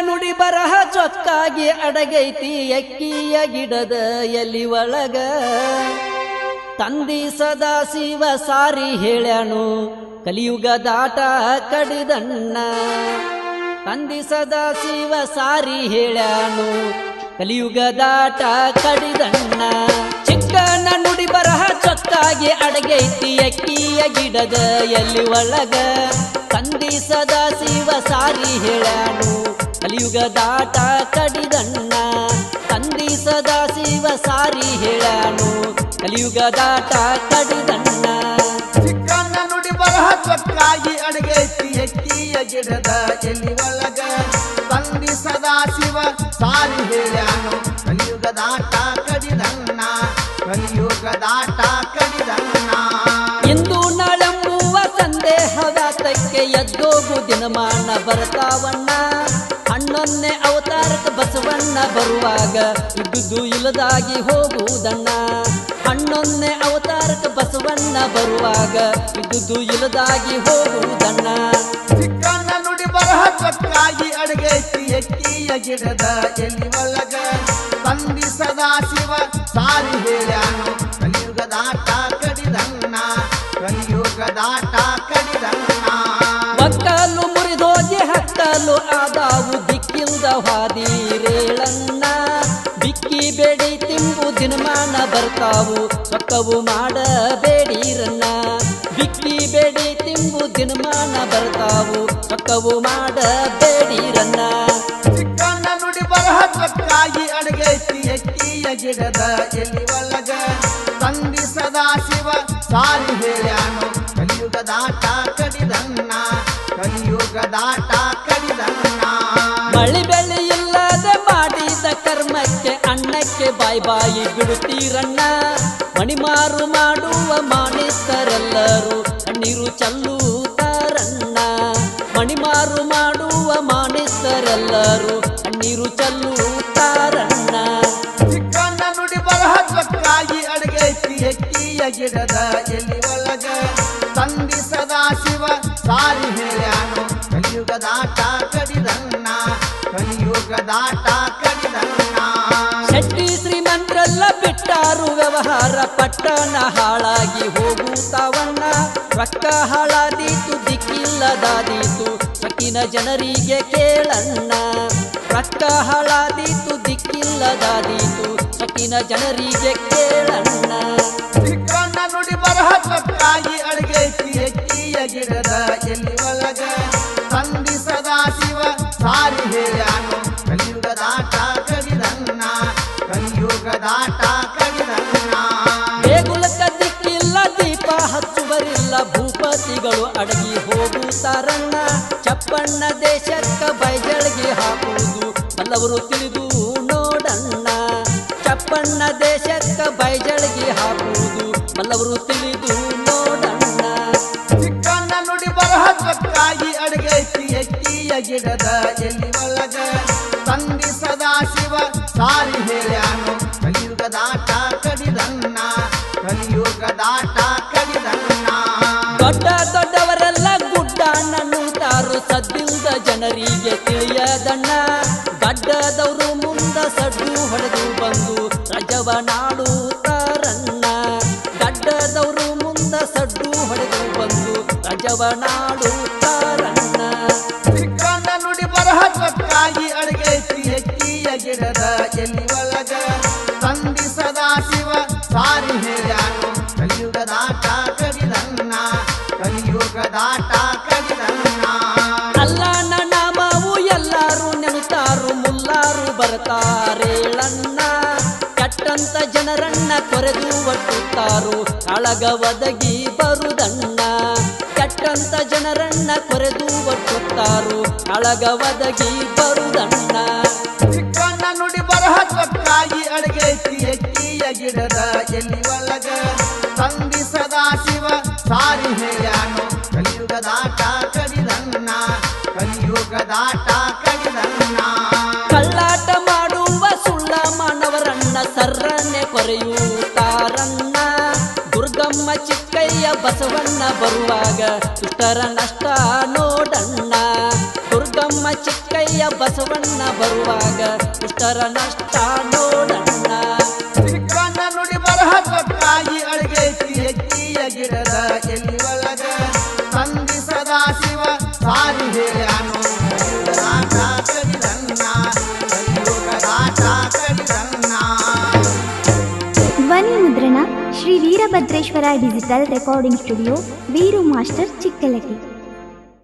ನುಡಿ ಬರಹ ಚೊಕ್ಕಾಗಿ ಅಡಗೈತಿ ಎಕ್ಕಿಯ ಗಿಡದ ಎಲಿ ಒಳಗ ತಂದಿ ಸದಾ ಶಿವ ಸಾರಿ ಹೇಳ್ಯಾನು ಕಲಿಯುಗ ದಾಟ ಕಡಿದಣ್ಣ ತಂದಿ ಸದಾ ಶಿವ ಸಾರಿ ಹೇಳ್ಯಾನು ಕಲಿಯುಗ ದಾಟ ಕಡಿದಣ್ಣ ಚಿಕ್ಕನ ನುಡಿ ಬರಹ ಚೊಕ್ಕಾಗಿ ಅಡಗೈತಿ ಎಕ್ಕಿಯ ಗಿಡದ ಎಲಿ ಒಳಗ ತಂದಿ ಸದಾ ಶಿವ ಸಾರಿ ಹೇಳ್ಯಾನು ಕಲಿಯುಗ ದಾಟ ಕಡಿದಣ್ಣ ತಂದಿ ಸದಾ ಶಿವ ಸಾರಿ ಹೇಳ್ಯಾನು ಕಲಿಯುಗ ದಾಟ ಕಡಿದಣ್ಣ ಚಿಕ್ಕನ ನುಡಿ ಬರಹ ಚೊಕ್ಕಾಗಿ ಅಡಗೈತಿ ಎಕ್ಕಿಯ ಗಿಡದ ಎಲಿ ಒಳಗ ತಂದಿ ಸದಾ ಶಿವ ಸಾರಿ ಹೇಳ್ಯಾನು ಕಲಿಯುಗ ದಾಟ ಕಡಿದಣ್ಣ ಕಲಿಯುಗ ದಾಟ ಕಡಿದಣ್ಣ ಇಂದು ನಾಳೆಂಬುವ ಸಂದೇಹದಾತಕ್ಕೆ ಎದ್ದೋಗು ದಿನಮಾನ ಬರ್ತಾವಣ್ಣ ಹಣ್ಣೊನ್ನೆ ಅವತಾರಕ್ಕೆ ಬಸವಣ್ಣ ಬರುವಾಗ ಇದ್ದುದು ಇಲ್ಲದಾಗಿ ಹೋಗುವುದಣ್ಣ ಹಣ್ಣೊನ್ನೆ ಅವತಾರಕ್ಕೆ ಬಸವಣ್ಣ ಬರುವಾಗ ಇದ್ದುದು ಇಲ್ಲದಾಗಿ ಹೋಗುವುದಣ್ಣ ಚಿಕ್ಕನ ನುಡಿ ಬರಹ ಚೊಕ್ಕಾಗಿ ಅಡಗೈತಿ ಎಕ್ಕಿಯ ಗಿಡದ ಎಲಿ ಒಳಗ ತಂದಿ ಸದಾ ಶಿವ ಸಾರಿ ಹೇಳ್ಯಾನು ಕಲಿಯುಗ ದಾಟ ಕಡಿದಣ್ಣ ಕಲಿಯುಗ ದಾಟ ಕಡಿದಣ್ಣ ಮಕ್ಕಳು ಮುರಿದೋಗಿ ಹಕ್ಕಲು ಆದಾವು ದಿಕ್ಕಿಲ್ದ ಹಾದಿರೇಳಣ್ಣ ಬಿಕ್ಕಿ ಬೇಡಿ ತಿಂಬು ದಿನಮಾನ ಬರ್ತಾವು ಸೊಕ್ಕವು ಮಾಡಬೇಡಿರಣ್ಣ ಬಿಕ್ಕಿ ಬೇಡಿ ತಿಂಬು ದಿನಮಾನ ಬರ್ತಾವು ಸೊಕ್ಕವು ಮಾಡಬೇಡಿರಣ್ಣ ಚಿಕ್ಕನ ನುಡಿ ಬರಹ ಚೊಕ್ಕಾಗಿ ಅಡಗೈತಿ ಎಕ್ಕಿಯ ಗಿಡದ ಎಲಿ ಒಳಗ ತಂದಿ ಸದಾ ಶಿವ ಸಾರಿ ಹೇಳ್ಯಾನು ಕಲಿಯುಗ ದಾಟ ಕಡಿದಣ್ಣ ಕಲಿಯುಗ ದಾಟ ಕಡಿದಣ್ಣ ಮಳಿ ಬೆಳೆ ಇಲ್ಲದೆ ಮಾಡಿದ ಕರ್ಮಕ್ಕೆ ಅಣ್ಣಕ್ಕೆ ಬಾಯಿ ಬಿಡುತ್ತೀರಣ್ಣ ಮಣಿಮಾರು ಮಾಡುವ ಮಾಣಿಸ್ತರೆಲ್ಲರೂ ಕಣ್ಣೀರು ಚಲ್ಲುತ್ತಾರಣ್ಣ ಮಣಿಮಾರು ಮಾಡುವ ಮಾಣಿಸ್ತರೆಲ್ಲರೂ ಕಣ್ಣೀರು ಚಲ್ಲುತ್ತಾರಣ್ಣ ಚಿಕ್ಕನ ನುಡಿ ಬರಹ ಚೊಕ್ಕಾಗಿ ಅಡಗೈತಿ ಎಕ್ಕಿಯ ಗಿಡದ ಎಲಿ ಒಳಗ ತಂದಿ ಸದಾ ಶಿವ ಸಾರಿ ಹೇಳ್ಯಾನು ಕಲಿಯುಗ ದಾಟ ಕಡಿದಣ್ಣ ಕಲಿಯುಗ ದಾಟ ಕಡಿದಣ್ಣ ಶೆಟ್ಟಿ ಶ್ರೀಮಂತರೆಲ್ಲ ಬಿಟ್ಟಾರು ವ್ಯವಹಾರ ಪಟ್ಟಣ ಹಾಳಾಗಿ ಹೋಗುತ್ತಾವಣ್ಣ ರೊಕ್ಕ ಹಾಳಾದೀತು ದಿಕ್ಕಿಲ್ಲದಾದೀತು ಸಕಿನ ಜನರಿಗೆ ಕೇಳಣ್ಣ ರೊಕ್ಕ ಹಾಳಾದೀತು ದಿಕ್ಕಿಲ್ಲದಾದೀತು ಸಕಿನ ಜನರಿಗೆ ಕೇಳಣ್ಣ ಚಿಕ್ಕನ ನುಡಿ ಬರಹ ಚೊಕ್ಕಾಗಿ ಅಡಗೈತಿ ಎಕ್ಕಿಯ ಗಿಡದ ಎಲಿ ಒಳಗ ತಂದಿ ಸದಾ ಶಿವ ಸಾರಿ ಹೇಳ್ಯಾನು ಕಲಿಯುಗ ದಾಟ ಕಡಿದಣ್ಣ ಕಲಿಯುಗ ದಾಟ ಕಡಿದಣ್ಣ ಬೇಗುಲಕ ದಿಕ್ಕಿಲ್ಲ ದೀಪ ಹಚ್ಚುವರಿಲ್ಲ ಭೂಪತಿಗಳು ಅಡಗಿ ಹೋಗುತ್ತಾರಣ್ಣ ಚಪ್ಪಣ್ಣ ದೇಶಕ್ಕ ಬೈಜಳಿಗೆ ಹಾಕುವುದು ಬಲ್ಲವರು ತಿಳಿದು ನೋಡಣ್ಣ ಚಪ್ಪಣ್ಣ ದೇಶಕ್ಕ ಬೈಜಳಿಗೆ ಹಾಕುವುದು ಬಲ್ಲವರು ತಿಳಿದು ನೋಡಣ್ಣ ಚಿಕ್ಕನ ನುಡಿ ಬರಹ ಚೊಕ್ಕಾಗಿ ಅಡಗೈತಿ ಎಕ್ಕಿಯ ಗಿಡದ ಎಲಿ ಒಳಗ ತಂದಿ ಸದಾ ಶಿವ ಸಾರಿ ಹೇಳ್ಯಾನು ಕಲಿಯುಗ ದಾಟ ಕಡಿದಣ್ಣ ಕಲಿಯುಗ ದಾಟ ಕಡಿದಣ್ಣ ದೊಡ್ಡ ದೊಡ್ಡವರೆಲ್ಲ ಗುಡ್ಡಾಣ ನುಂಗ್ತಾರು ಸದ್ದಿಲ್ದ ಜನರಿಗೆ ತಿಳಿಯದಣ್ಣ ಗಡ್ಡದವರು ಮುಂದ ಸಡ್ಡು ಹೊಡೆದು ಬಂದು ರಜವ ನಾಡುತ್ತಾರಣ್ಣ ಗಡ್ಡದವರು ಮುಂದ ಸಡ್ಡು ಹೊಡೆದು ಬಂದು ರಜವ ನಾಡುತ್ತಾರಣ್ಣ ಚಿಕ್ಕನ ನುಡಿ ಬರಹ ಚೊಕ್ಕಾಗಿ ಅಡಗೈತಿ ಎಕ್ಕಿಯ ಗಿಡದ ಎಲಿ ಒಳಗ ತಂದಿ ಸದಾ ಶಿವ ಸಾರಿ ಹೇಳ್ಯಾನು ಕಲಿಯುಗ ದಾಟ ಕಡಿದಣ್ಣ ಕಲಿಯುಗ ದಾಟ ಕಡಿದಣ್ಣ ಅಲ್ಲನ ನಾಮವು ಎಲ್ಲಾರು ನೆನುತ್ತಾರು ಮುಲ್ಲಾರು ಬರ್ತಾರೇಳಣ್ಣ ಕೆಟ್ಟಂತ ಜನರನ್ನ ಕೊರೆದು ಒಟ್ಟುತ್ತಾರು ಕಾಳಗ ಒದಗಿ ಬರುದಣ್ಣ ಕೆಟ್ಟಂತ ಜನರನ್ನ ಕೊರೆದು ಒಟ್ಟುತ್ತಾರು ಕಾಳಗ ಒದಗಿ ಬರುದಣ್ಣ ಚಿಕ್ಕನ ನುಡಿ ಬರಹ ಚೊಕ್ಕಾಗಿ ಅಡಗೈತಿ ಎಕ್ಕಿಯ ಗಿಡದ ಎಲಿ ಒಳಗ ತಂದಿ ಸದಾ ಶಿವ ಸಾರಿ ಹೇಳ್ಯಾನು ಕಲಿಯುಗ ದಾಟ ಕಡಿದಣ್ಣ ಕಲಿಯುಗ ದಾಟ ಕಡಿದಣ್ಣ ಕಳ್ಳಾಟ ಮಾಡುವ ಸುಳ್ಳ ಮಾನವರನ್ನ ಸರ್ರನ್ನೇ ಕೊರೆಯುತ್ತಾರಣ್ಣ ದುರ್ಗಮ್ಮ ಚಿಕ್ಕಯ್ಯ ಬಸವಣ್ಣ ಬರುವಾಗ ದುಷ್ಟರ ನಷ್ಟ ನೋಡಣ್ಣ. ದುರ್ಗಮ್ಮ ಚಿಕ್ಕಯ್ಯ ಬಸವಣ್ಣ ಬರುವಾಗ ದುಷ್ಟರ ನಷ್ಟ ನೋಡಣ್ಣ. ಚಿಕ್ಕಣ್ಣ ನುಡಿ ಬರಹ ಸೊಕ್ಕಾಗಿ ಅಡಗೈತಿ ಎಕ್ಕಿಯ ಗಿಡದ ಎಲ್ಲಿ ಒಳಗ ತಂದಿ ಸದಾ ಶಿವ ಸಾರಿ ಹೇಳ್ಯಾನು ಕಲಿಯುಗದಾಟ ಕಡಿದನ್ನ ಕಲಿಯುಗದಾಟ ಕಡಿದನ್ನ. ಧ್ವನಿ ಮುದ್ರಣ Shri Veerabhadreshwara digital recording studio, Veeru master, ಚಿಕ್ಕಲಗಿ.